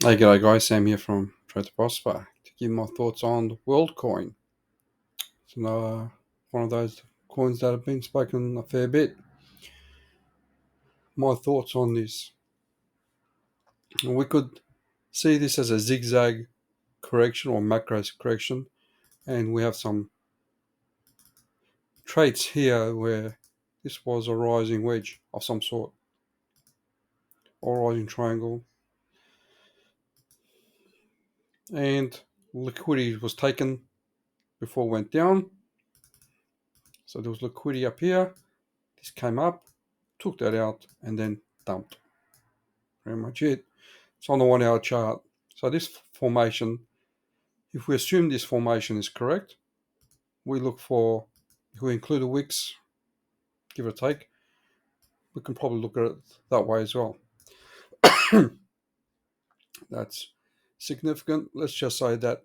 Hey, g'day guys, Sam here from Trade to Prosper to give my thoughts on the World Coin. It's another one of those coins that have been spoken a fair bit. My thoughts on this. We could see this as a zigzag correction or macro correction, and we have some traits here where this was a rising wedge of some sort or rising triangle, and liquidity was taken before it went down. So there was liquidity up here. This came up, took that out, and then dumped. Pretty much it. It's on the 1 hour chart. So this formation, if we assume this formation is correct, we look for, if we include the wicks, give or take, we can probably look at it that way as well. That's significant. Let's just say that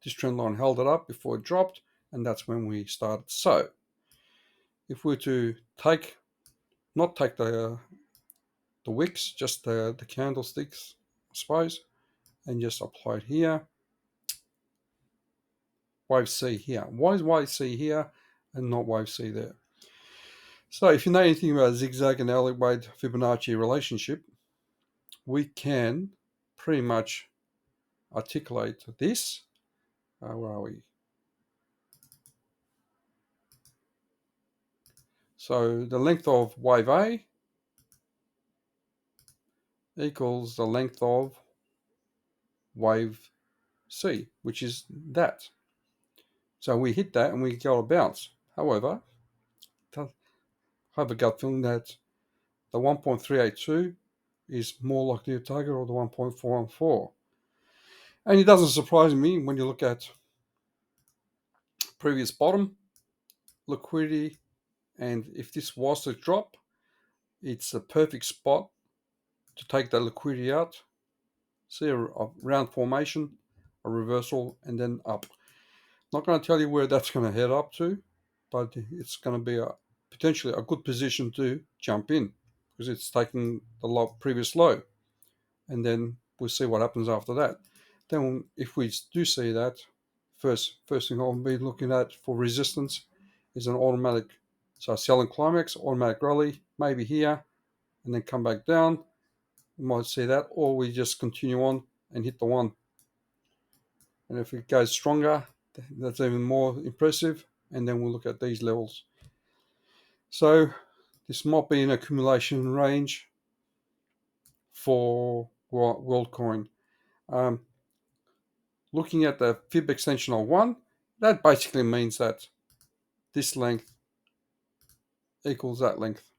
this trend line held it up before it dropped, and that's when we started. So if we were to not take the wicks, just the candlesticks, I suppose, and just apply it here, wave C here. Why is wave C here and not wave C there? So if you know anything about zigzag and Elliot Fibonacci relationship, we can pretty much articulate this. Where are we? So the length of wave A equals the length of wave C, which is that. So we hit that and we got a bounce. However, I have a gut feeling that the 1.382 is more likely to target, or the 1.414. And it doesn't surprise me when you look at previous bottom, liquidity, and if this was to drop, it's a perfect spot to take that liquidity out. See a round formation, a reversal, and then up. Not going to tell you where that's going to head up to, but it's going to be potentially a good position to jump in because it's taking the previous low, and then we'll see what happens after that. Then if we do see that, first thing I'll be looking at for resistance is an automatic, so selling climax, automatic rally, maybe here, and then come back down. We might see that, or we just continue on and hit the one. And if it goes stronger, that's even more impressive. And then we'll look at these levels. So this might be an accumulation range for WorldCoin. Looking at the fib extension of 1, that basically means that this length equals that length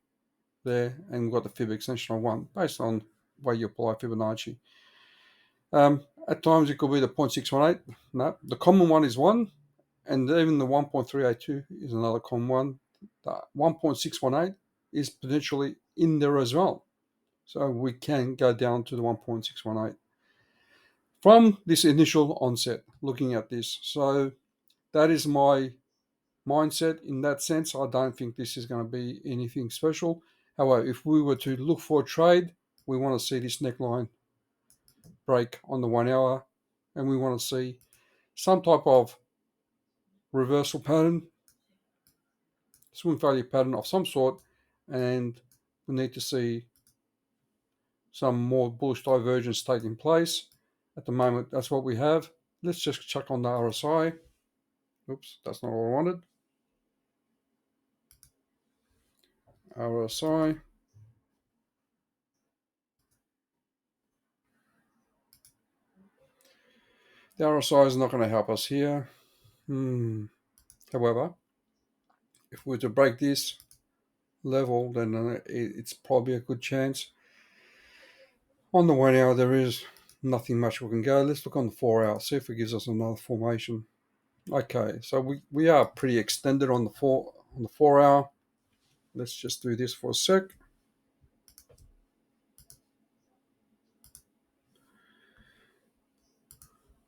there, and we've got the fib extension of 1 based on where you apply Fibonacci. At times it could be the 0.618. No, the common one is 1, and even the 1.382 is another common one. The 1.618 is potentially in there as well. So we can go down to the 1.618 from this initial onset, looking at this. So that is my mindset in that sense. I don't think this is going to be anything special. However, if we were to look for a trade, we want to see this neckline break on the 1 hour, and we want to see some type of reversal pattern, swing failure pattern of some sort, and we need to see some more bullish divergence taking place. At the moment, that's what we have. Let's just check on the RSI. Oops, that's not what I wanted. RSI. The RSI is not going to help us here. However, if we were to break this level, then it's probably a good chance. On the 1 hour, there is nothing much we can go. Let's look on the 4 hour, see if it gives us another formation. Okay, so we are pretty extended on the 4 hour. Let's just do this for a sec.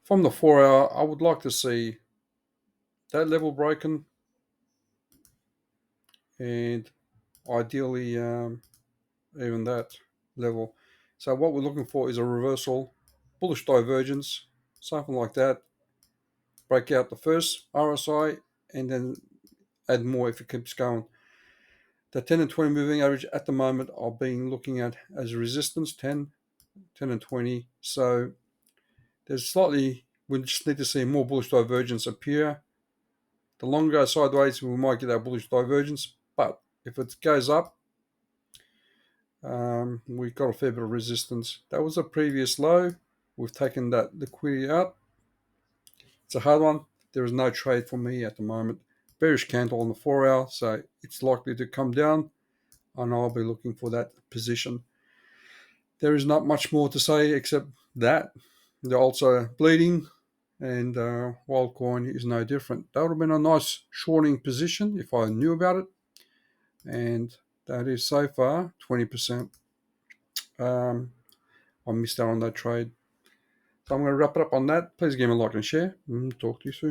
From the 4 hour, I would like to see that level broken, and ideally even that level. So what we're looking for is a reversal, bullish divergence, something like that. Break out the first RSI and then add more if it keeps going. The 10 and 20 moving average at the moment are being looking at as resistance, 10 and 20. So we just need to see more bullish divergence appear. The longer goes sideways, we might get that bullish divergence. But if it goes up, we've got a fair bit of resistance. That was a previous low. We've taken that liquidity out. It's a hard one. There is no trade for me at the moment. Bearish candle on the 4 hour, so it's likely to come down, and I'll be looking for that position. There is not much more to say except that they're also bleeding, and Wildcoin is no different. That would have been a nice shorting position if I knew about it, and that is so far 20%. I missed out on that trade. So I'm going to wrap it up on that. Please give me a like and share. Talk to you soon.